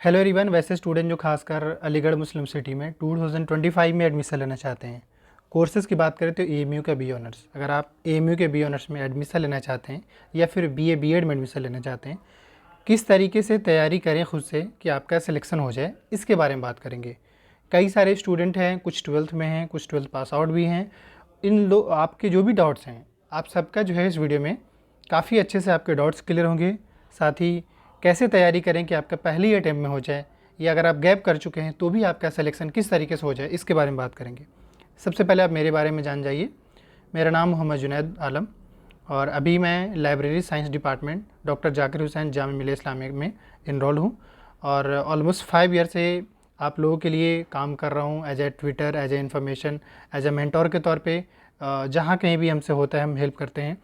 Hello everyone. वैसे student जो खासकर अलीगढ़ मुस्लिम सिटी में 2025 में एडमिशन लेना चाहते हैं, कोर्सेज़ की बात करें तो एएमयू का बी ऑनर्स। अगर आप एएमयू के बी ऑनर्स में एडमिशन लेना चाहते हैं या फिर बीए बीएड में एडमिशन लेना चाहते हैं, किस तरीके से तैयारी करें खुद से कि आपका सिलेक्शन हो जाए, इसके बारे में बात करेंगे। कई सारे स्टूडेंट हैं, कुछ ट्वेल्थ में हैं, कुछ ट्वेल्थ पास आउट भी हैं। आपके जो भी डाउट्स हैं, आप सबका जो है इस वीडियो में काफ़ी अच्छे से आपके डाउट्स क्लियर होंगे। साथ ही कैसे तैयारी करें कि आपका पहली अटैम्प्ट में हो जाए, या अगर आप गैप कर चुके हैं तो भी आपका सिलेक्शन किस तरीके से हो जाए, इसके बारे में बात करेंगे। सबसे पहले आप मेरे बारे में जान जाइए। मेरा नाम मोहम्मद जुनैद आलम और अभी मैं library science department doctor Zakir Hussain Jamia Millia Islamia में इनरोल हूँ और ऑलमोस्ट 5 ईयर से आप लोगों के लिए काम कर रहा हूँ as a tutor, as a information, as a mentor के तौर पे। जहाँ कहीं भी हमसे होता है हम हेल्प करते हैं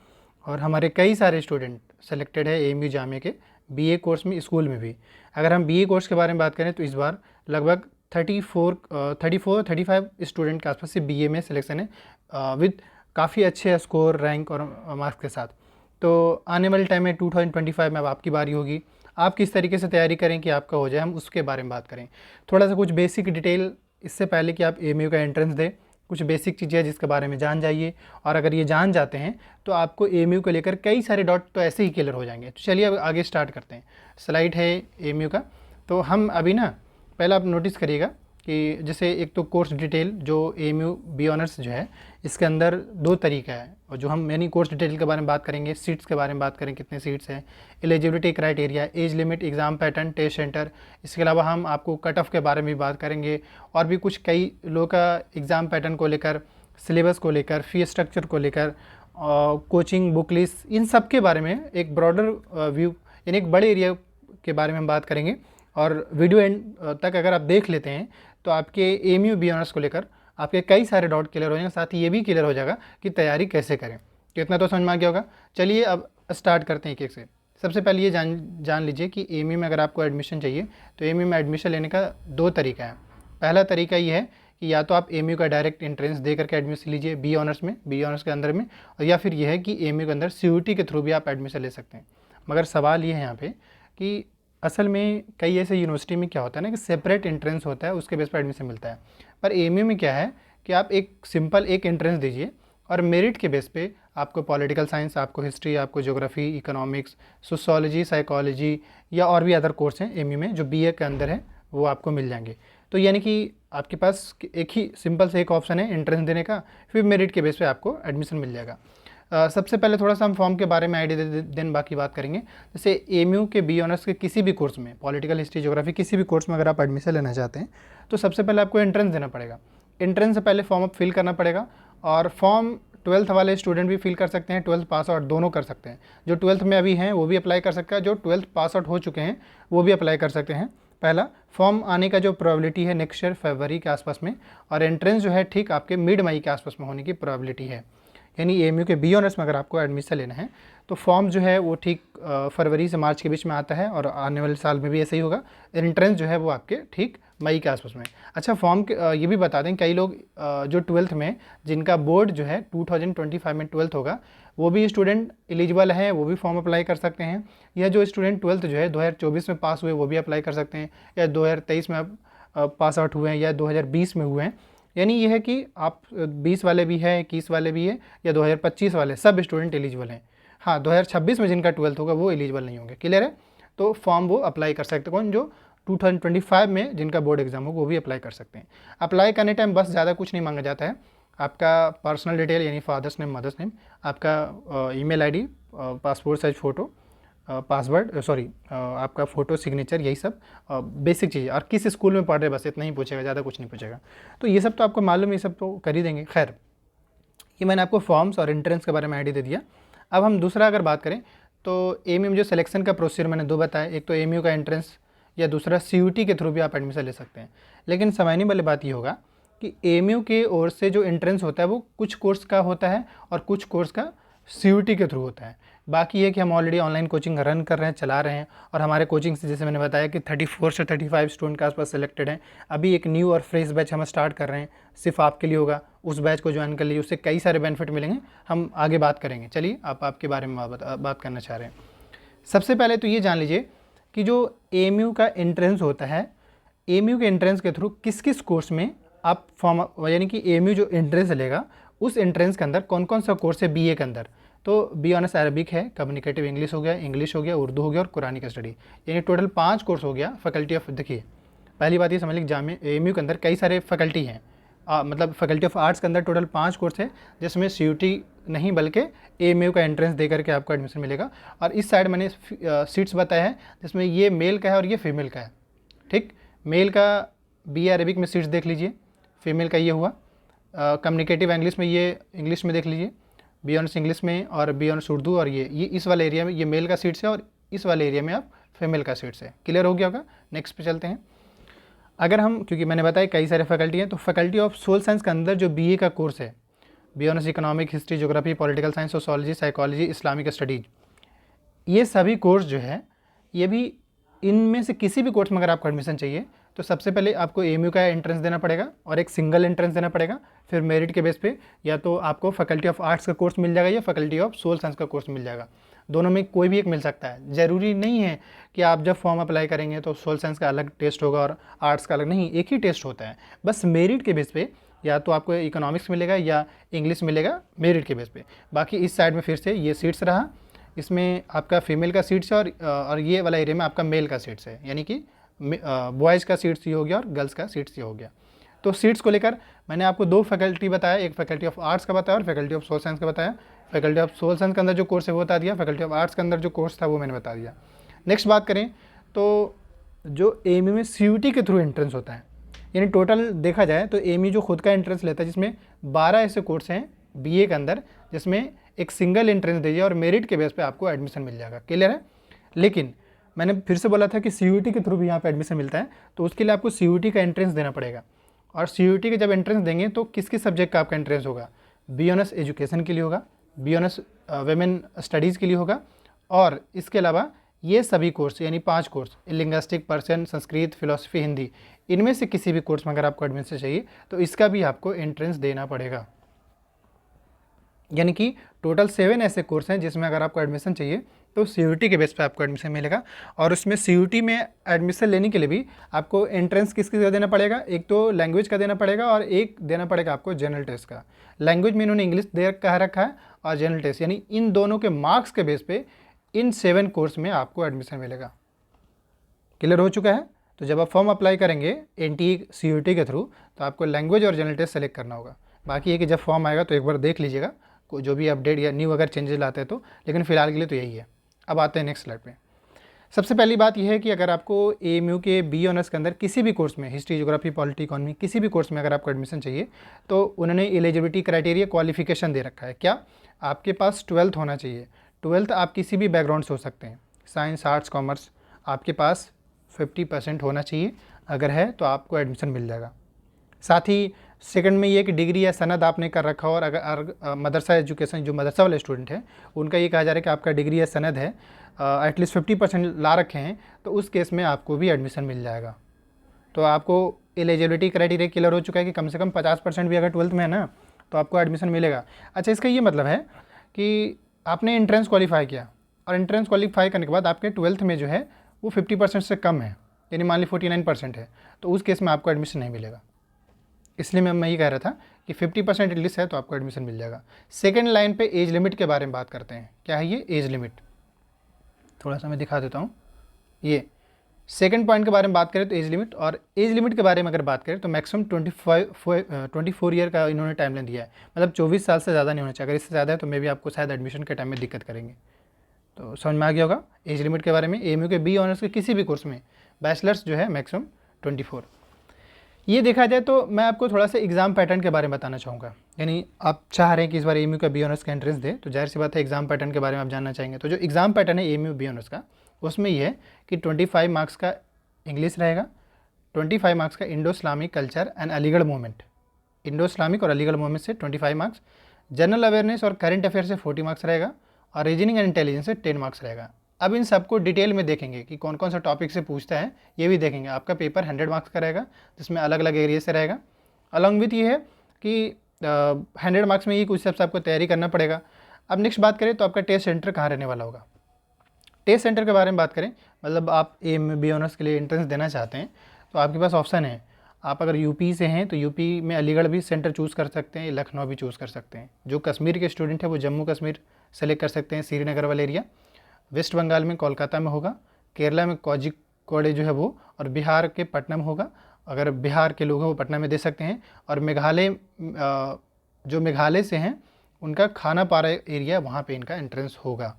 और हमारे कई सारे स्टूडेंट सेलेक्टेड है एएमयू जामिया के बीए कोर्स में, स्कूल में भी। अगर हम बीए कोर्स के बारे में बात करें तो इस बार लगभग 35 स्टूडेंट के आसपास से बीए में सिलेक्शन है विद काफ़ी अच्छे स्कोर, रैंक और मार्क्स के साथ। तो आने वाले टाइम में 2025 में अब आपकी बारी होगी। आप किस तरीके से तैयारी करें कि आपका हो जाए, हम उसके बारे में बात करें। थोड़ा सा कुछ बेसिक डिटेल इससे पहले कि आप एएमयू का एंट्रेंस दें, कुछ बेसिक चीज़ें हैं जिसके बारे में जान जाइए। और अगर ये जान जाते हैं तो आपको एएमयू को लेकर कई सारे डाउट तो ऐसे ही क्लियर हो जाएंगे। तो चलिए अब आगे स्टार्ट करते हैं। स्लाइड है एएमयू का। तो हम अभी ना पहला आप नोटिस करिएगा कि जैसे एक तो कोर्स डिटेल जो एएमयू बी ऑनर्स जो है, इसके अंदर 2 तरीका है। और जो हम यानी कोर्स डिटेल के बारे में बात करेंगे, सीट्स के बारे में बात करें, कितने सीट्स हैं, eligibility criteria, age limit, exam pattern, test centre. इसके अलावा हम आपको कट ऑफ के बारे में भी बात करेंगे और भी कुछ कई लोगों का एग्ज़ाम पैटर्न को लेकर, सिलेबस को लेकर, फ़ी स्ट्रक्चर को लेकर, कोचिंग बुक लिस्ट, इन सब के बारे में एक ब्रॉडर व्यू यानी एक बड़े एरिया के बारे में हम बात करेंगे। और वीडियो एंड तक अगर आप देख लेते हैं तो आपके एएमयू बी ऑनर्स को लेकर आपके कई सारे डाउट क्लियर हो जाएंगे। साथ ही ये भी क्लियर हो जाएगा कि तैयारी कैसे करें। तो इतना तो समझ में आ गया होगा। चलिए अब स्टार्ट करते हैं एक एक से। सबसे पहले ये जान लीजिए कि एएमयू में अगर आपको एडमिशन चाहिए तो एएमयू में एडमिशन लेने का 2 तरीका है। पहला तरीका ये है कि या तो आप एएमयू का डायरेक्ट एंट्रेंस दे करके एडमिशन लीजिए बी ऑनर्स में, बी ऑनर्स के अंदर में, और या फिर यह है कि एएमयू के अंदर सीयूटी के थ्रू भी आप एडमिशन ले सकते हैं। मगर सवाल ये है यहाँ पे कि असल में कई ऐसे यूनिवर्सिटी में क्या होता है ना कि सेपरेट एंट्रेंस होता है, उसके बेस पर एडमिशन मिलता है। पर एएमयू में क्या है कि आप एक सिंपल एक एंट्रेंस दीजिए और मेरिट के बेस पे आपको पॉलिटिकल साइंस, आपको हिस्ट्री, आपको ज्योग्राफी, इकोनॉमिक्स, सोशियोलॉजी, साइकोलॉजी या और भी अदर कोर्स हैं एएमयू में जो बीए के अंदर है, वो आपको मिल जाएंगे। तो यानी कि आपके पास एक ही सिंपल से एक ऑप्शन है एंट्रेंस देने का, फिर मेरिट के बेस पे आपको एडमिशन मिल जाएगा। सबसे पहले थोड़ा सा हम फॉर्म के बारे में आइडिया देन बाकी बात करेंगे। जैसे एएमयू के बी ऑनर्स के किसी भी कोर्स में, पॉलिटिकल, हिस्ट्री, ज्योग्राफी, किसी भी कोर्स में अगर आप एडमिशन लेना चाहते हैं तो सबसे पहले आपको एंट्रेंस देना पड़ेगा। एंट्रेंस से पहले फॉर्म अप फिल करना पड़ेगा और फॉर्म 12th वाले स्टूडेंट भी फिल कर सकते हैं, 12th पास आउट दोनों कर सकते हैं। जो 12th में अभी हैं वो भी अप्लाई कर सकता है, जो 12th पास आउट हो चुके हैं वो भी अप्लाई कर सकते हैं। पहला फॉर्म आने का जो प्रोबेबिलिटी है नेक्स्ट ईयर फरवरी के आसपास में, और एंट्रेंस जो है ठीक आपके मिड मई के आसपास में होने की प्रोबेबिलिटी है। यानी एएमयू के बी ऑनर्स में अगर आपको एडमिशन लेना है तो फॉर्म जो है वो ठीक फरवरी से मार्च के बीच में आता है और आने वाले साल में भी ऐसा ही होगा। एंट्रेंस जो है वो आपके ठीक मई के आसपास में। अच्छा, फॉर्म ये भी बता दें, कई लोग जो 12th में जिनका बोर्ड जो है 2025 में 12th होगा, वो भी स्टूडेंट एलिजिबल हैं, वो भी फॉर्म अप्लाई कर सकते हैं। या जो स्टूडेंट 12th जो है 2024 में पास हुए वो भी अप्लाई कर सकते हैं, या 2023 में पास आउट हुए हैं, या 2020 में हुए हैं। यानी ये है कि आप 20 वाले भी हैं, 21 वाले भी हैं, या 2025 वाले, सब स्टूडेंट एलिजिबल हैं। हाँ, 2026 में जिनका 12th होगा वो एलिजिबल नहीं होंगे। क्लियर है? तो फॉर्म वो अप्लाई कर सकते हैं। कौन? जो 2025 में जिनका बोर्ड एग्जाम होगा वो भी अप्लाई कर सकते हैं। अप्लाई करने टाइम बस ज़्यादा कुछ नहीं मांगा जाता है। आपका पर्सनल डिटेल यानी फादर्स नेम, मदर्स नेम, आपका email ID, passport size photo, password, आपका फ़ोटो, सिग्नेचर, यही सब बेसिक चीज़। और किस स्कूल में पढ़ रहे, बस इतना ही पूछेगा, ज़्यादा कुछ नहीं पूछेगा। तो ये सब तो आपको मालूम, ये सब तो कर ही देंगे। खैर, ये मैंने आपको फॉर्म्स और एंट्रेंस के बारे में आइडिया दे दिया। अब हम दूसरा अगर बात करें तो एएमयू में जो सिलेक्शन का प्रोसीजर मैंने 2 बताया, एक तो एएमयू का एंट्रेंस, या दूसरा सीयूटी के थ्रू भी आप एडमिशन ले सकते हैं। लेकिन समझने वाली बात ये होगा कि एएमयू के ओर से जो एंट्रेंस होता है वो कुछ कोर्स का होता है और कुछ कोर्स का सीयूटी के थ्रू होता है। बाकी ये कि हम ऑलरेडी ऑनलाइन कोचिंग रन कर रहे हैं, चला रहे हैं, और हमारे कोचिंग से जैसे मैंने बताया कि 34 से 35 स्टूडेंट के आसपास सेलेक्टेड हैं। अभी एक न्यू और फ्रेश बैच हम स्टार्ट कर रहे हैं, सिर्फ आपके लिए होगा। उस बैच को ज्वाइन कर लीजिए, उससे कई सारे बेनिफिट मिलेंगे, हम आगे बात करेंगे। चलिए आप आपके बारे में बात करना चाह रहे हैं। सबसे पहले तो ये जान लीजिए कि जो एएमयू का एंट्रेंस होता है, एएमयू के एंट्रेंस के थ्रू किस किस कोर्स में आप फॉर्म, यानी कि एएमयू जो एंट्रेंस लेगा उस एंट्रेंस के अंदर कौन कौन सा कोर्स है बीए के अंदर। तो बी ऑनर्स अरबिक है, कम्युनिकेटिव इंग्लिश हो गया, उर्दू हो गया और कुरानिक स्टडी, यानी टोटल 5 कोर्स हो गया फैकल्टी ऑफ। देखिए पहली बात ये समझ लीजिए, जामे एएमयू के अंदर कई सारे फैकल्टी हैं, मतलब फैकल्टी ऑफ आर्ट्स के अंदर टोटल 5 कोर्स है, जिसमें सीयूटी नहीं बल्कि एएमयू का एंट्रेंस दे करके आपको एडमिशन मिलेगा। और इस साइड मैंने सीट्स बताया है, जिसमें ये मेल का है और ये फीमेल का है। ठीक, मेल का बी अरबिक में सीट्स देख लीजिए, फीमेल का ये हुआ। कम्युनिकेटिव इंग्लिश में ये इंग्लिश में देख लीजिए, बी ऑनर्स इंग्लिश में और बी ऑनर्स उर्दू, और ये इस वाले एरिया में ये मेल का सीट्स है और इस वाले एरिया में आप फीमेल का सीट्स है। क्लियर हो गया होगा। नेक्स्ट पे चलते हैं। अगर हम, क्योंकि मैंने बताया कई सारे फैकल्टी हैं, तो फैकल्टी ऑफ सोशल साइंस के अंदर जो बीए का कोर्स है, B honours economic, history, geography, political science, sociology, psychology, Islamic studies, ये सभी कोर्स जो है, ये भी इनमें से किसी भी कोर्स में अगर आपको एडमिशन चाहिए तो सबसे पहले आपको एएमयू का एंट्रेंस देना पड़ेगा और एक सिंगल एंट्रेंस देना पड़ेगा। फिर मेरिट के बेस पे या तो आपको फैकल्टी ऑफ आर्ट्स का कोर्स मिल जाएगा या फैकल्टी ऑफ सोशल साइंस का कोर्स मिल जाएगा। दोनों में कोई भी एक मिल सकता है। ज़रूरी नहीं है कि आप जब फॉर्म अप्लाई करेंगे तो सोशल साइंस का अलग टेस्ट होगा और आर्ट्स का अलग, नहीं, एक ही टेस्ट होता है। बस मेरिट के बेस पे या तो आपको इकोनॉमिक्स मिलेगा या इंग्लिश मिलेगा, मेरिट के बेस पे। बाकी इस साइड में फिर से ये सीट्स रहा, इसमें आपका फीमेल का सीट्स है और ये वाला एरिया में आपका मेल का सीट्स है, यानी कि बॉयज़ का सीट्स ये हो गया और गर्ल्स का सीट्स ये हो गया। तो सीट्स को लेकर मैंने आपको 2 फैकल्टी बताया, एक फैकल्टी ऑफ आर्ट्स का बताया और फैकल्टी ऑफ सोशल साइंस का बताया। फैकल्टी ऑफ सोशल साइंस के अंदर जो कोर्स है वो बता दिया, फैकल्टी ऑफ आर्ट्स के अंदर जो कोर्स था वो मैंने बता दिया। नेक्स्ट बात करें तो जो एएमयू में सीयूटी के थ्रू एंट्रेंस होता है, यानी टोटल देखा जाए तो एएमयू जो खुद का एंट्रेंस लेता है, जिसमें 12 ऐसे कोर्स हैं बीए के अंदर, जिसमें एक सिंगल एंट्रेंस दीजिए और मेरिट के बेस पे आपको एडमिशन मिल जाएगा। क्लियर है। लेकिन मैंने फिर से बोला था कि सीयूटी के थ्रू भी यहाँ पे एडमिशन मिलता है, तो उसके लिए आपको सीयूटी का एंट्रेंस देना पड़ेगा। और सीयूटी के जब एंट्रेंस देंगे तो किस किस सब्जेक्ट का आपका एंट्रेंस होगा, बी ऑनर्स एजुकेशन के लिए होगा, बी ऑनर्स वेमेन स्टडीज़ के लिए होगा, और इसके अलावा ये सभी कोर्स यानी 5 course, linguistic, Persian, Sanskrit, philosophy, Hindi, इनमें से किसी भी कोर्स में अगर आपको एडमिशन चाहिए तो इसका भी आपको एंट्रेंस देना पड़ेगा। यानी कि टोटल 7 ऐसे कोर्स हैं जिसमें अगर आपको एडमिशन चाहिए तो सीयूटी के बेस पे आपको एडमिशन मिलेगा। और उसमें सीयूटी में एडमिशन लेने के लिए भी आपको एंट्रेंस किस का देना पड़ेगा, एक तो लैंग्वेज का देना पड़ेगा और एक देना पड़ेगा आपको जनरल टेस्ट का। लैंग्वेज में इन्होंने इंग्लिश दे कह रखा है और जनरल टेस्ट, यानी इन दोनों के मार्क्स के बेस पे इन 7 कोर्स में आपको एडमिशन मिलेगा। क्लियर हो चुका है। तो जब आप फॉर्म अप्लाई करेंगे एनटीए सीयूटी के थ्रू तो आपको लैंग्वेज और जनरल टेस्ट सेलेक्ट करना होगा। बाकी ये कि जब फॉर्म आएगा तो एक बार देख लीजिएगा जो भी अपडेट या न्यू अगर चेंजेस लाते हैं तो, लेकिन फिलहाल के लिए तो यही है। अब आते हैं नेक्स्ट स्लाइड पे। सबसे पहली बात यह है कि अगर आपको एएमयू के बी ऑनर्स के अंदर किसी भी कोर्स में, हिस्ट्री, ज्योग्राफी, पॉलिटी, इकोनॉमी, किसी भी कोर्स में अगर आपको एडमिशन चाहिए तो उन्होंने एलिजिबिलिटी क्राइटेरिया क्वालिफिकेशन दे रखा है। क्या, आपके पास 12th होना चाहिए। 12th आप किसी भी बैकग्राउंड से हो सकते हैं, साइंस, आर्ट्स, कॉमर्स, आपके पास 50% होना चाहिए। अगर है तो आपको एडमिशन मिल जाएगा। साथ ही सेकंड में ये कि डिग्री या सनद आपने कर रखा हो, और अगर मदरसा एजुकेशन जो मदरसा वाले स्टूडेंट हैं उनका ये कहा जा रहा है कि आपका डिग्री या सनद है, एटलीस्ट 50% ला रखे हैं, तो उस केस में आपको भी एडमिशन मिल जाएगा। तो आपको एलिजिबिलिटी क्राइटेरिया क्लियर हो चुका है कि कम से कम 50% भी अगर 12th में है ना तो आपको एडमिशन मिलेगा। अच्छा, इसका ये मतलब है कि आपने एंट्रेंस क्वालिफाई किया और एंट्रेंस क्वालिफाई करने के बाद आपके 12th में जो है वो 50% से कम है, यानी मान ली 49% है, तो उस केस में आपको एडमिशन नहीं मिलेगा। इसलिए मैं ये कह रहा था कि 50% एटलीस्ट है तो आपको एडमिशन मिल जाएगा। सेकंड लाइन पे एज लिमिट के बारे में बात करते हैं। क्या है ये एज लिमिट, थोड़ा सा मैं दिखा देता हूँ। ये सेकंड पॉइंट के बारे में बात करें तो एज लिमिट, और एज लिमिट के बारे में अगर बात करें तो मैक्सिमम 24 ईयर का इन्होंने टाइम लाइन दिया है, मतलब 24 साल से ज़्यादा नहीं होना चाहिए। अगर इससे ज़्यादा है तो मे भी आपको शायद एडमिशन के टाइम में दिक्कत करेंगे। तो समझ में आ गया होगा एज लिमिट के बारे में। एएमयू के बी ऑनर्स के किसी भी कोर्स में बैचलर्स जो है मैक्सिमम 24। ये देखा जाए तो मैं आपको थोड़ा सा एग्ज़ाम पैटर्न के बारे में बताना चाहूँगा। यानी आप चाह रहे हैं कि इस बार एएमयू का बी ऑनर्स का एंट्रेंस दे, तो जाहिर सी बात है एग्ज़ाम पैटर्न के बारे में आप जानना चाहेंगे। तो जो एग्ज़ाम पैटर्न है एएमयू बी ऑनर्स का, उसमें ये है कि 25 मार्क्स का इंग्लिश रहेगा, 25 मार्क्स का Indo Islamic culture and Aligarh movement, Indo Islamic और अलीगढ़ मूवमेंट से 25 मार्क्स, जनरल अवेयरनेस और करंट अफेयर से 40 मार्क्स रहेगा, और रीजनिंग एंड इंटेलिजेंस से 10 मार्क्स रहेगा। अब इन सबको डिटेल में देखेंगे कि कौन कौन सा टॉपिक से पूछता है, ये भी देखेंगे। आपका पेपर 100 मार्क्स का रहेगा, जिसमें अलग अलग एरिया से रहेगा। अलॉन्ग विथ ये है कि 100 मार्क्स में ही कुछ हिसाब से आपको तैयारी करना पड़ेगा। अब नेक्स्ट बात करें तो आपका टेस्ट सेंटर कहाँ रहने वाला होगा। टेस्ट सेंटर के बारे में बात करें, मतलब आप एम बी ऑनर्स के लिए एंट्रेंस देना चाहते हैं तो आपके पास ऑप्शन है। आप अगर यूपी से हैं तो यूपी में अलीगढ़ भी सेंटर चूज़ कर सकते हैं, लखनऊ भी चूज़ कर सकते हैं। जो कश्मीर के स्टूडेंट हैं वो जम्मू कश्मीर सेलेक्ट कर सकते हैं, श्रीनगर वाला एरिया। वेस्ट बंगाल में कोलकाता में होगा, केरला में कोझिकोड जो है वो, और बिहार के पटना में होगा। अगर बिहार के लोग हैं वो पटना में दे सकते हैं। और मेघालय, जो मेघालय से हैं उनका खानापारा एरिया, वहाँ पे इनका एंट्रेंस होगा।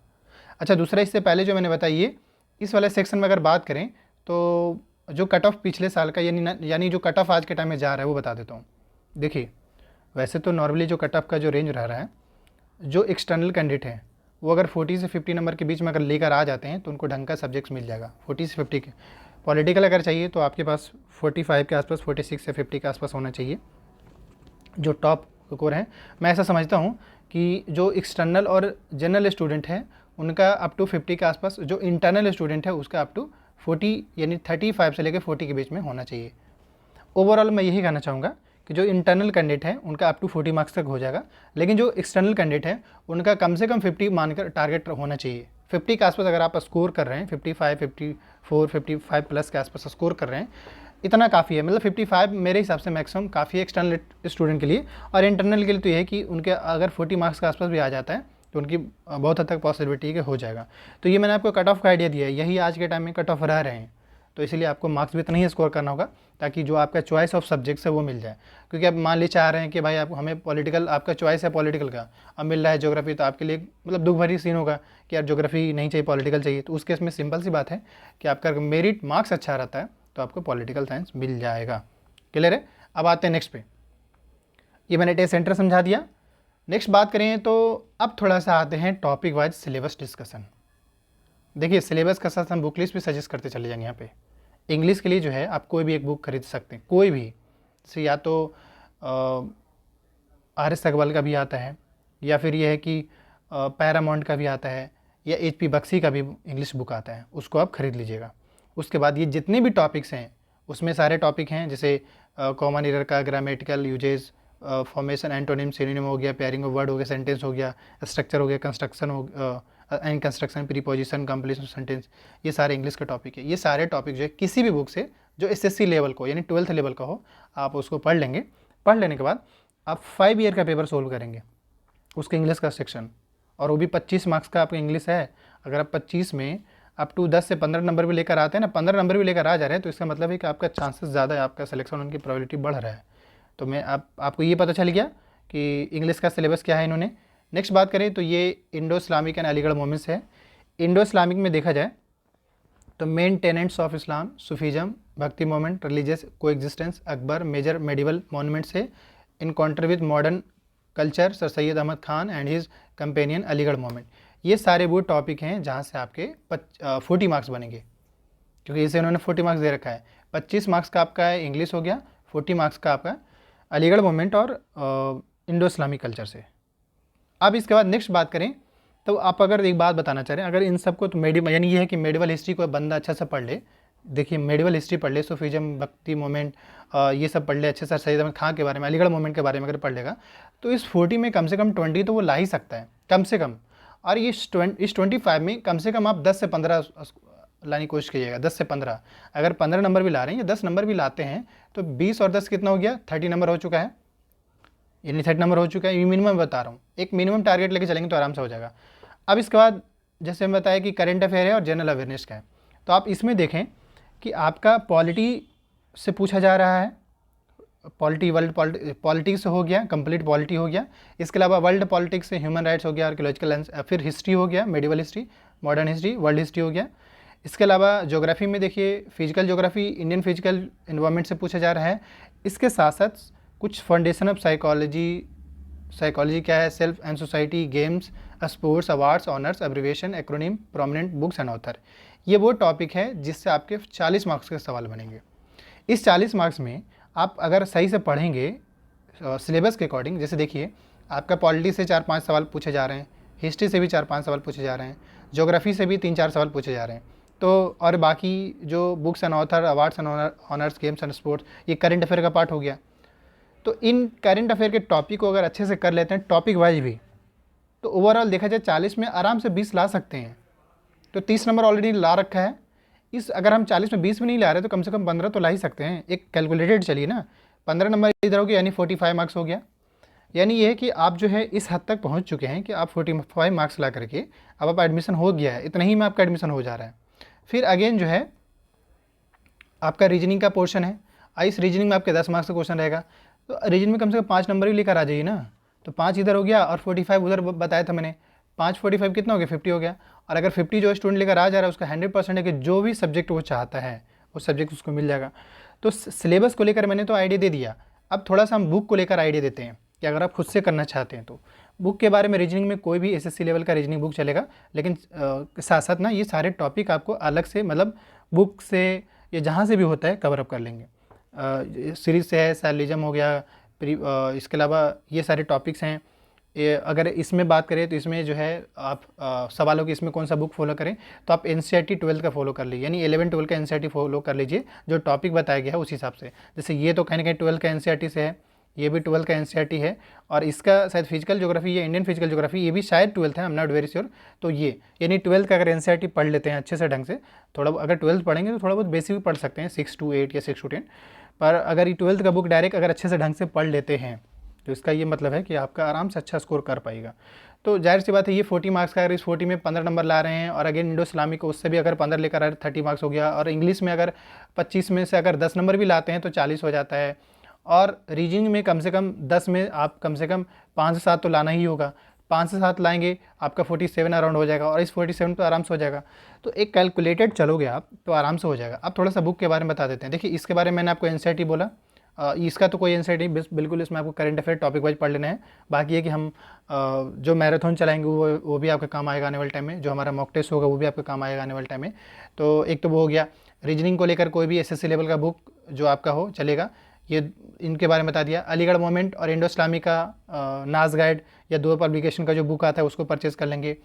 अच्छा, दूसरा इससे पहले जो मैंने बताइए, इस वाले सेक्शन में अगर बात करें तो जो कट ऑफ पिछले साल का यानी जो कट ऑफ आज के टाइम में जा रहा है वो बता देता हूँ। देखिए, वैसे तो नॉर्मली जो कट ऑफ का जो रेंज रह रहा है, जो एक्सटर्नल कैंडिडेट हैं वो अगर 40 से 50 नंबर के बीच में अगर लेकर आ जाते हैं तो उनको ढंग का सब्जेक्ट्स मिल जाएगा 40 से 50 के। पॉलिटिकल अगर चाहिए तो आपके पास 45 के आसपास, 46 से 50 के आसपास होना चाहिए जो टॉप कोर है। मैं ऐसा समझता हूँ कि जो एक्सटर्नल और जनरल स्टूडेंट हैं उनका अप टू 50 के आसपास, जो इंटरनल स्टूडेंट है उसका अप टू 40 यानी 35 से लेकर 40 के बीच में होना चाहिए। ओवरऑल मैं यही कहना चाहूँगा कि जो इंटरनल कैंडिडेट है उनका अप टू 40 मार्क्स तक हो जाएगा, लेकिन जो एक्सटर्नल कैंडिडेट है उनका कम से कम 50 मानकर टारगेट होना चाहिए। 50 के आसपास अगर आप स्कोर कर रहे हैं, 55, 54, 55 प्लस के आसपास स्कोर कर रहे हैं, इतना काफ़ी है। मतलब 55 मेरे हिसाब से मैक्सिमम काफ़ी है एक्सटर्नल स्टूडेंट के लिए। और इंटरनल के लिए तो ये है कि उनके अगर 40 मार्क्स के आसपास भी आ जाता है तो उनकी बहुत हद तक पॉसिबिलिटी है कि हो जाएगा। तो ये मैंने आपको कट ऑफ का आइडिया दिया है, यही आज के टाइम में कट ऑफ रह रहे हैं। तो इसलिए आपको मार्क्स भी इतना ही स्कोर करना होगा ताकि जो आपका चॉइस ऑफ सब्जेक्ट्स है वो मिल जाए। क्योंकि आप मान ली चाह रहे हैं कि भाई आप हमें पॉलिटिकल, आपका चॉइस है पॉलिटिकल का, अब मिल रहा है ज्योग्राफी, तो आपके लिए मतलब दुख भरी सीन होगा कि यार ज्योग्राफी नहीं चाहिए, पॉलिटिकल चाहिए। तो उस केस में सिंपल सी बात है कि आपका मेरिट मार्क्स अच्छा रहता है तो आपको पॉलिटिकल साइंस मिल जाएगा। क्लियर है? अब आते हैं नेक्स्ट पे। ये मैंने टेस्ट सेंटर समझा दिया। नेक्स्ट बात करें तो अब थोड़ा सा आते हैं टॉपिक वाइज सिलेबस डिस्कशन। देखिए, सिलेबस का साथ हम बुक लिस्ट भी सजेस्ट करते चले जाएंगे। यहाँ पे इंग्लिश के लिए जो है आप कोई भी एक बुक खरीद सकते हैं, कोई भी। जैसे या तो आर एस अग्रवाल का भी आता है, या फिर यह है कि पैरामाउंट का भी आता है, या एच पी बख्शी का भी इंग्लिश बुक आता है, उसको आप खरीद लीजिएगा। उसके बाद ये जितने भी टॉपिक्स हैं उसमें सारे टॉपिक हैं, जैसे कॉमन एरर का, grammatical uses, formation, antonym, synonym हो गया, पेयरिंग ऑफ वर्ड हो गया, सेंटेंस हो गया, स्ट्रक्चर हो गया, कंस्ट्रक्शन हो and construction, preposition, completion sentence, ये सारे इंग्लिश के टॉपिक है। ये सारे टॉपिक जो है किसी भी बुक से जो एसएससी लेवल को यानी 12th लेवल का हो, आप उसको पढ़ लेंगे। पढ़ लेने के बाद आप 5 ईयर का पेपर सोल्व करेंगे उसके इंग्लिश का सेक्शन, और वो भी 25 मार्क्स का आपका इंग्लिश है। अगर आप 25 में अप टू 10 से 15 नंबर भी लेकर आते हैं ना, 15 नंबर भी लेकर आ जा रहे हैं, तो इसका मतलब है कि आपका चांसेस ज़्यादा है, आपका सिलेक्शन होने की प्रोबेबिलिटी बढ़ रहा है। तो मैं आपको ये पता चल गया कि इंग्लिश का सिलेबस क्या है इन्होंने। नेक्स्ट बात करें तो ये Indo Islamic and Aligarh movements है। इंडो इस्लामिक में देखा जाए तो main tenets of Islam, Sufism, Bhakti movement, religious coexistence, Akbar, major medieval monuments है, encounter with modern culture, sir Syed Ahmed Khan and his companion, Aligarh movement. ये सारे वो टॉपिक हैं जहाँ से आपके 40 मार्क्स बनेंगे, क्योंकि इसे उन्होंने 40 मार्क्स दे रखा है। 25 मार्क्स का आपका इंग्लिश हो गया, 40 मार्क्स का आपका अलीगढ़ मोमेंट और इंडो इस्लामिक कल्चर से। अब इसके बाद नेक्स्ट बात करें तो आप अगर एक बात बताना चाह रहे हैं, अगर इन सबको तो यानी ये है कि मेडिवल हिस्ट्री को बंदा अच्छा से पढ़ ले। देखिए, मेडिवल हिस्ट्री पढ़ ले, सूफीज़म, भक्ति मोमेंट, ये सब पढ़ ले अच्छे से, सैयद अहमद खान के बारे में, अलीगढ़ मोमेंट के बारे में अगर पढ़ लेगा तो इस 40 में कम से कम 20 तो वो ला ही सकता है कम से कम। और ये इस 25 में कम से कम आप 10 से 15 लाने की कोशिश कीजिएगा। 10 से 15, अगर 15 नंबर भी ला रहे हैं या 10 नंबर भी लाते हैं तो 20 और 10 कितना हो गया, 30 नंबर हो चुका है, यानी 30 नंबर हो चुका है। ये मिनिमम बता रहा हूँ, एक मिनिमम टारगेट लेके चलेंगे तो आराम से हो जाएगा। अब इसके बाद जैसे मैं बताया कि करंट अफेयर है और जनरल अवेयरनेस का है, तो आप इसमें देखें कि आपका पॉलिटी से पूछा जा रहा है, पॉलिटी वर्ल्ड पॉलिटिक्स हो गया, कंप्लीट पॉलिटी हो गया। इसके अलावा वर्ल्ड पॉलिटिक्स से ह्यूमन राइट्स हो गया, आर्कियोलॉजिकल, फिर हिस्ट्री हो गया, medieval history, modern history, world history हो गया। इसके अलावा ज्योग्राफी में देखिए, physical geography, Indian physical environment से पूछा जा रहा है। इसके साथ साथ कुछ फाउंडेशन ऑफ साइकोलॉजी क्या है, self and society, games, sports, awards, honours, abbreviation, acronym, prominent books and author. ये वो टॉपिक है जिससे आपके 40 मार्क्स के सवाल बनेंगे। इस 40 मार्क्स में आप अगर सही से पढ़ेंगे सिलेबस के अकॉर्डिंग, जैसे देखिए आपका पॉलिटी से 4-5 सवाल पूछे जा रहे हैं, हिस्ट्री से भी 4-5 सवाल पूछे जा रहे हैं, ज्योग्राफी से भी 3-4 सवाल पूछे जा रहे हैं, तो और बाकी जो books and author, awards and honours, games and sports, ये करंट अफेयर का पार्ट हो गया। तो इन करंट अफेयर के टॉपिक को अगर अच्छे से कर लेते हैं टॉपिक वाइज भी, तो ओवरऑल देखा जाए 40 में आराम से 20 ला सकते हैं। तो 30 नंबर ऑलरेडी ला रखा है। इस अगर हम 40 में 20 में नहीं ला रहे तो कम से कम 15 तो ला ही सकते हैं। एक कैलकुलेटेड चलिए ना, 15 नंबर इधर हो गया यानी 45 मार्क्स हो गया। यानी ये है कि आप जो है इस हद तक पहुंच चुके हैं कि आप 45 मार्क्स ला करके अब आप एडमिशन हो गया है, इतना ही में आपका एडमिशन हो जा रहा है। फिर अगेन जो है आपका रीजनिंग का पोर्शन है। इस रीजनिंग में आपके 10 मार्क्स का क्वेश्चन रहेगा, तो रीजनिंग में कम से कम 5 नंबर ही लेकर आ जाइए ना। तो 5 इधर हो गया और 45 उधर बताया था मैंने, 5 45 कितना हो गया, 50 हो गया। और अगर 50 जो स्टूडेंट लेकर आ जा रहा है उसका 100% है कि जो भी सब्जेक्ट वो चाहता है वो सब्जेक्ट उसको मिल जाएगा। तो सिलेबस को लेकर मैंने तो आइडिया दे दिया। अब थोड़ा सा हम बुक को लेकर आइडिया देते हैं कि अगर आप खुद से करना चाहते हैं तो बुक के बारे में रीजनिंग में कोई भी एसएससी लेवल का रीजनिंग बुक चलेगा, लेकिन साथ साथ ना ये सारे टॉपिक आपको अलग से मतलब बुक से या जहाँ से भी होता है कवर अप कर लेंगे। सीरीज से है, सैलिज्म हो गया, इसके अलावा ये सारे टॉपिक्स हैं। अगर इसमें बात करें तो इसमें जो है आप सवालों की इसमें कौन सा बुक फॉलो करें, तो आप एनसीईआरटी 12 का फॉलो कर लीजिए, यानी 11 12 का एनसीईआरटी फॉलो कर लीजिए, जो टॉपिक बताया गया है उस हिसाब से। जैसे ये तो कहीं ना कहीं 12 का एनसीईआरटी से है, ये भी 12 का एनसीईआरटी है, और इसका शायद फिजिकल ज्योग्राफी या इंडियन फिजिकल ज्योग्राफी ये भी शायद 12th है, I am not very sure. तो ये यानी 12 का अगर एनसीईआरटी पढ़ लेते हैं अच्छे से ढंग से, थोड़ा अगर 12th पढ़ेंगे तो थोड़ा बहुत बेसिक भी पढ़ सकते हैं 6 to 8 या 6 to 10, पर अगर ये 12th का बुक डायरेक्ट अगर अच्छे से ढंग से पढ़ लेते हैं तो इसका ये मतलब है कि आपका आराम से अच्छा स्कोर कर पाएगा। तो जाहिर सी बात है ये 40 मार्क्स का, अगर इस 40 में 15 नंबर ला रहे हैं और अगेन इंडो इस्लामिक को उससे भी अगर 15 लेकर आ रहे 30 मार्क्स हो गया, और इंग्लिश में अगर 25 में से अगर 10 नंबर भी लाते हैं तो 40 हो जाता है। और रीजनिंग में कम से कम 10 में आप कम से कम 5 से 7 तो लाना ही होगा, 5 से 7 लाएंगे आपका 47 अराउंड हो जाएगा, और इस 47 तो आराम से हो जाएगा। तो एक कैलकुलेटेड चलोगे आप तो आराम से हो जाएगा। अब थोड़ा सा बुक के बारे में बता देते हैं। देखिए इसके बारे में मैंने आपको एनसीईआरटी बोला, इसका तो कोई एनसीईआरटी नहीं, बिल्कुल इसमें आपको करंट अफेयर टॉपिक वाइज पढ़ लेना है। बाकी है कि हम जो मैराथन चलाएंगे वो भी आपके काम आएगा आने वाले टाइम में, जो हमारा मॉक टेस्ट होगा वो भी आपके काम आएगा आने वाले टाइम में। तो एक तो वो हो गया। रीजनिंग को लेकर कोई भी एसएससी लेवल का बुक जो आपका हो चलेगा, ये इनके बारे में बता दिया। अलीगढ़ मोमेंट और इंडो इस्लामी का नाज गाइड या दो पब्लिकेशन का जो बुक आता है उसको परचेज़ कर लेंगे।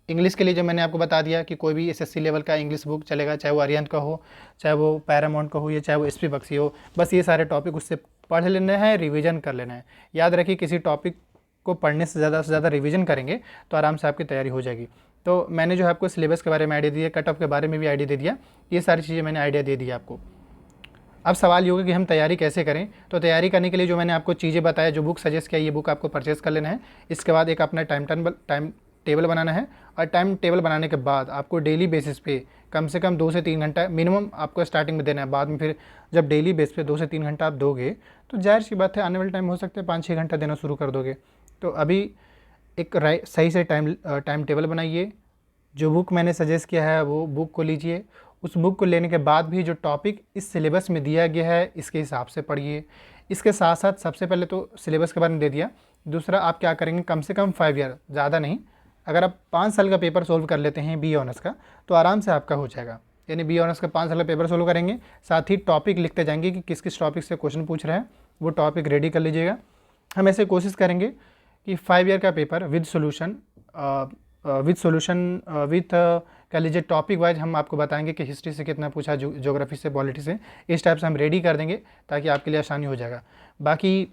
इंग्लिश के लिए जो मैंने आपको बता दिया कि कोई भी एसएससी लेवल का इंग्लिश बुक चलेगा, चाहे वो अरिहंत का हो, चाहे वो पैरामाउंट का हो, या चाहे वो एसपी बख्शी हो। बस ये सारे टॉपिक उससे पढ़ लेना है, रिवीजन कर लेना है। याद रखिए किसी टॉपिक को पढ़ने से ज़्यादा रिवीजन करेंगे तो आराम से आपकी तैयारी हो जाएगी। तो मैंने जो है आपको सिलेबस के बारे में आइडिया दिया, कट ऑफ के बारे में भी आइडिया दे दिया, ये सारी चीज़ें मैंने आइडिया दे दिया आपको। अब सवाल ये होगा कि हम तैयारी कैसे करें। तो तैयारी करने के लिए जो मैंने आपको चीज़ें बताया, जो बुक सजेस्ट किया, ये बुक आपको परचेज़ कर लेना है। इसके बाद एक अपना टाइम टेबल बनाना है, और टाइम टेबल बनाने के बाद आपको डेली बेसिस पे कम से कम 2 से 3 घंटा मिनिमम आपको स्टार्टिंग में देना है। बाद में फिर जब डेली बेस पे 2 से 3 घंटा आप दोगे तो जाहिर सी बात है आने वाले टाइम हो सकता है 5-6 घंटा देना शुरू कर दोगे। तो अभी एक सही से टाइम टेबल बनाइए। जो बुक मैंने सजेस्ट किया है वो बुक को लीजिए। उस बुक को लेने के बाद भी जो टॉपिक इस सिलेबस में दिया गया है इसके हिसाब से पढ़िए। इसके साथ साथ सबसे पहले तो सिलेबस के बारे में दे दिया, दूसरा आप क्या करेंगे, कम से कम 5 ईयर, ज़्यादा नहीं, अगर आप 5 साल का पेपर सोल्व कर लेते हैं बी ऑनर्स का तो आराम से आपका हो जाएगा। यानी बी ऑनर्स का 5 साल का पेपर सोल्व करेंगे, साथ ही टॉपिक लिखते जाएंगे कि किस किस टॉपिक से क्वेश्चन पूछ रहे हैं, वो टॉपिक रेडी कर लीजिएगा। हम ऐसे कोशिश करेंगे कि 5 ईयर का पेपर विद सोल्यूशन कह लीजिए टॉपिक वाइज हम आपको बताएंगे कि हिस्ट्री से कितना पूछा, ज्योग्राफी से, पॉलिटी से, इस टाइप से हम रेडी कर देंगे ताकि आपके लिए आसानी हो जाएगा। बाकी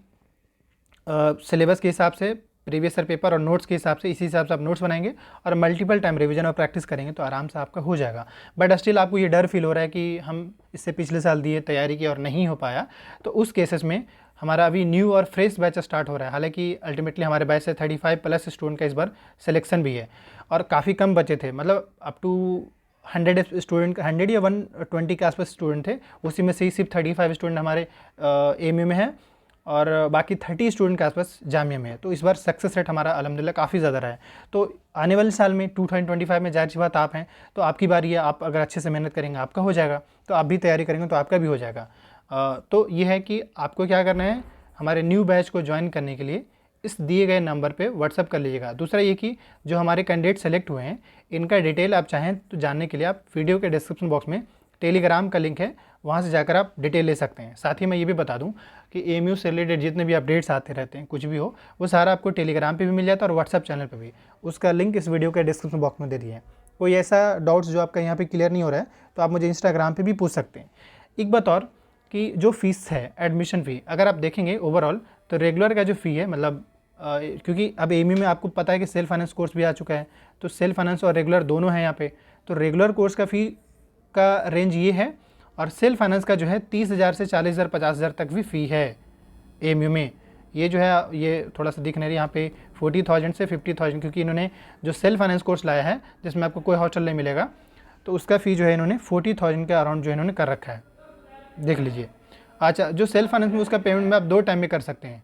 सिलेबस के हिसाब से, प्रीवियस ईयर पेपर और नोट्स के हिसाब से, इसी हिसाब से आप नोट्स बनाएंगे और मल्टीपल टाइम रिवीजन और प्रैक्टिस करेंगे तो आराम से आपका हो जाएगा। बट स्टिल आपको ये डर फील हो रहा है कि हम इससे पिछले साल दिए तैयारी की और नहीं हो पाया, तो उस केसेस में हमारा अभी न्यू और फ्रेश बैच स्टार्ट हो रहा है। हालांकि अल्टीमेटली हमारे बैच से 35+ स्टूडेंट का इस बार सिलेक्शन भी है, और काफ़ी कम बचे थे, मतलब अप टू 100 स्टूडेंट, 100 या 120 के आसपास स्टूडेंट थे, उसी में से ही सिर्फ 35 स्टूडेंट हमारे एमयू में है और बाकी 30 स्टूडेंट के आसपास जामिया में है। तो इस बार सक्सेस रेट हमारा अल्हम्दुलिल्लाह काफ़ी ज़्यादा रहा है। तो आने वाले साल में 2025 में जाहिर सी बात आप हैं तो आपकी बारी है, आप अगर अच्छे से मेहनत करेंगे आपका हो जाएगा, तो आप भी तैयारी करेंगे तो आपका भी हो जाएगा। तो ये है कि आपको क्या करना है, हमारे न्यू बैच को ज्वाइन करने के लिए इस दिए गए नंबर पे व्हाट्सअप कर लीजिएगा। दूसरा ये कि जो हमारे कैंडिडेट सेलेक्ट हुए हैं इनका डिटेल आप चाहें तो जानने के लिए आप वीडियो के डिस्क्रिप्शन बॉक्स में टेलीग्राम का लिंक है, वहाँ से जाकर आप डिटेल ले सकते हैं। साथ ही मैं ये भी बता दूं कि एएमयू से रिलेटेड जितने भी अपडेट्स आते रहते हैं, कुछ भी हो, वो सारा आपको टेलीग्राम पे भी मिल जाता है और व्हाट्सअप चैनल पे भी। उसका लिंक इस वीडियो के डिस्क्रिप्शन बॉक्स में दे दिए हैं। कोई ऐसा डाउट्स जो आपका यहाँ पे क्लियर नहीं हो रहा है तो आप मुझे इंस्टाग्राम पे भी पूछ सकते हैं। एक बात और कि जो फ़ीस है, एडमिशन फ़ी, अगर आप देखेंगे ओवरऑल तो रेगुलर का जो फ़ी है, मतलब क्योंकि अब एएमयू में आपको पता है कि सेल्फ फाइनेंस कोर्स भी आ चुका है, तो सेल्फ फाइनेंस और रेगुलर दोनों हैं यहाँ पे। तो रेगुलर कोर्स का फ़ी का रेंज ये है, और सेल्फ फाइनेंस का जो है 30,000 से 40,000 50,000 तक भी फ़ी है AMU में। ये जो है ये थोड़ा सा दिख नहीं रही यहाँ पे 40,000 से 50,000, क्योंकि इन्होंने जो सेल्फ फाइनेंस कोर्स लाया है जिसमें आपको कोई हॉस्टल नहीं मिलेगा, तो उसका फ़ी जो है इन्होंने 40,000 के अराउंड जो है इन्होंने कर रखा है, देख लीजिए। अच्छा, जो सेल्फ फाइनेंस में उसका पेमेंट में आप 2 टाइम में कर सकते हैं।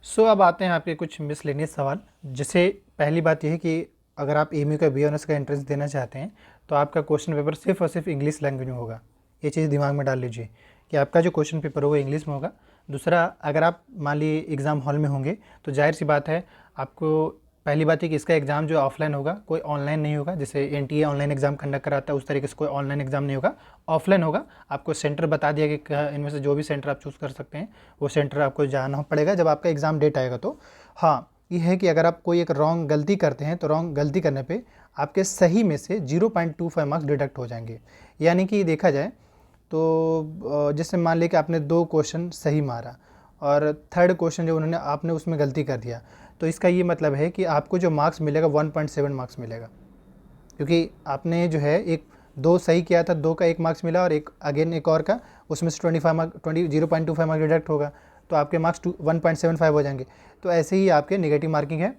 सो अब आते हैं आपके कुछ मिसलेनियस सवाल। जैसे पहली बात यह है कि अगर आप AMU का BA ऑनर्स का एंट्रेंस देना चाहते हैं तो आपका क्वेश्चन पेपर सिर्फ और सिर्फ इंग्लिश लैंग्वेज में होगा। ये चीज़ दिमाग में डाल लीजिए कि आपका जो क्वेश्चन पेपर होगा इंग्लिश में होगा। दूसरा, अगर आप मान लीजिए एग्ज़ाम हॉल में होंगे तो जाहिर सी बात है आपको पहली बात है कि इसका एग्ज़ाम जो ऑफलाइन होगा, कोई ऑनलाइन नहीं होगा। जैसे NTA ऑनलाइन एग्ज़ाम कंडक्ट कराता है उस तरीके से कोई ऑनलाइन एग्ज़ाम नहीं होगा, ऑफलाइन होगा। आपको सेंटर बता दिया कि इनमें से जो भी सेंटर आप चूज़ कर सकते हैं वो सेंटर आपको जाना पड़ेगा जब आपका एग्ज़ाम डेट आएगा। तो हाँ, ये है कि अगर आप कोई एक रॉन्ग गलती करते हैं तो रॉन्ग गलती करने पे आपके सही में से 0.25 मार्क्स डिडक्ट हो जाएंगे। यानी कि देखा जाए तो जैसे मान लीजिए कि आपने 2 क्वेश्चन सही मारा और थर्ड क्वेश्चन जो उन्होंने आपने उसमें गलती कर दिया, तो इसका ये मतलब है कि आपको जो मार्क्स मिलेगा 1.7 मार्क्स मिलेगा, क्योंकि आपने जो है 2 सही किया था, 2 का 1 मार्क्स मिला और एक और का उसमें से 0.25 मार्क्स डिडक्ट होगा, तो आपके मार्क्स 1.75 हो जाएंगे। तो ऐसे ही आपके नेगेटिव मार्किंग है।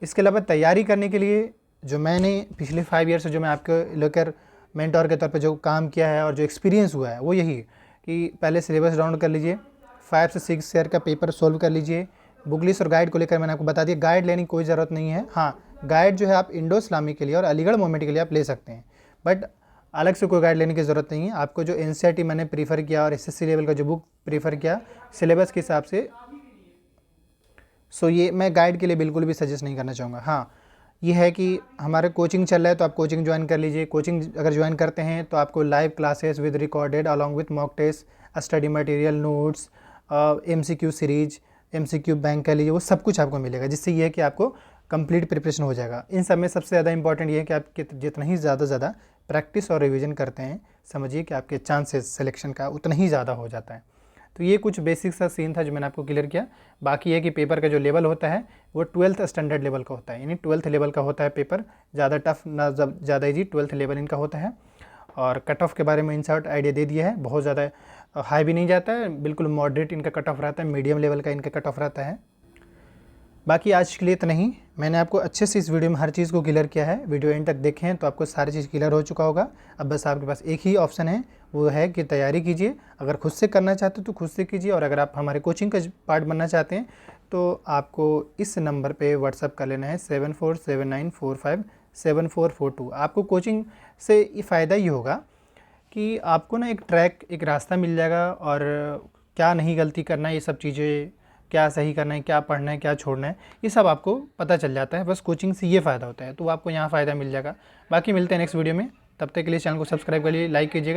इसके अलावा तैयारी करने के लिए जो मैंने पिछले 5 ईयर से जो मैं आपको लेकर मेंटोर के तौर पे जो काम किया है और जो एक्सपीरियंस हुआ है वो यही है कि पहले सिलेबस डाउनलोड कर लीजिए, 5 से 6 ईयर का पेपर सोल्व कर लीजिए। बुक लिस्ट और गाइड को लेकर मैंने आपको बता दिया, गाइड लेने की कोई ज़रूरत नहीं है। हाँ, गाइड जो है आप इंडो इस्लामिक के लिए और अलीगढ़ मोमेंट के लिए आप ले सकते हैं, बट अलग से कोई गाइड लेने की ज़रूरत नहीं है। आपको जो NCERT मैंने प्रीफर किया और SSC लेवल का जो बुक प्रीफर किया सिलेबस के हिसाब से, सो ये मैं गाइड के लिए बिल्कुल भी सजेस्ट नहीं करना चाहूँगा। हाँ, ये है कि हमारे कोचिंग चल रहा है तो आप कोचिंग ज्वाइन कर लीजिए। कोचिंग अगर ज्वाइन करते हैं तो आपको live classes with recorded along with mock test, study material, notes, MCQ series, MCQ bank कर लीजिए, वो सब कुछ आपको मिलेगा, जिससे ये है कि आपको कंप्लीट प्रिपरेशन हो जाएगा। इन सब में सबसे ज़्यादा इंपॉर्टेंट ये है कि आप जितना ही ज़्यादा प्रैक्टिस और रिवीजन करते हैं, समझिए कि आपके चांसेस सिलेक्शन का उतना ही ज़्यादा हो जाता है। तो ये कुछ बेसिक सा सीन था जो मैंने आपको क्लियर किया। बाकी है कि पेपर का जो लेवल होता है वो 12th स्टैंडर्ड लेवल का होता है, यानी 12th लेवल का होता है पेपर। ज़्यादा टफ ना ज़्यादा ईजी, 12th लेवल इनका होता है। और कट ऑफ के बारे में इंसर्ट आइडिया दे दिया है, बहुत ज़्यादा हाई भी नहीं जाता है, बिल्कुल मॉडरेट इनका कट ऑफ रहता है, मीडियम लेवल का इनका कट ऑफ रहता है। बाकी आज के लिए इतना ही। मैंने आपको अच्छे से इस वीडियो में हर चीज़ को क्लियर किया है। वीडियो एंड तक देखें तो आपको सारी चीज़ क्लियर हो चुका होगा। अब बस आपके पास एक ही ऑप्शन है, वो है कि तैयारी कीजिए। अगर खुद से करना चाहते हो तो खुद से कीजिए, और अगर आप हमारे कोचिंग का पार्ट बनना चाहते हैं तो आपको इस नंबर पे व्हाट्सअप कर लेना है 7479457442। आपको कोचिंग से ये फ़ायदा ये होगा कि आपको ना एक ट्रैक, एक रास्ता मिल जाएगा, और क्या नहीं गलती करना है, ये सब चीज़ें क्या सही करना है, क्या पढ़ना है, क्या छोड़ना है, ये सब आपको पता चल जाता है। बस कोचिंग से ये फ़ायदा होता है, तो आपको यहाँ फ़ायदा मिल जाएगा। बाकी मिलते हैं नेक्स्ट वीडियो में, तब तक के लिए चैनल को सब्सक्राइब कर लीजिए, लाइक कीजिएगा।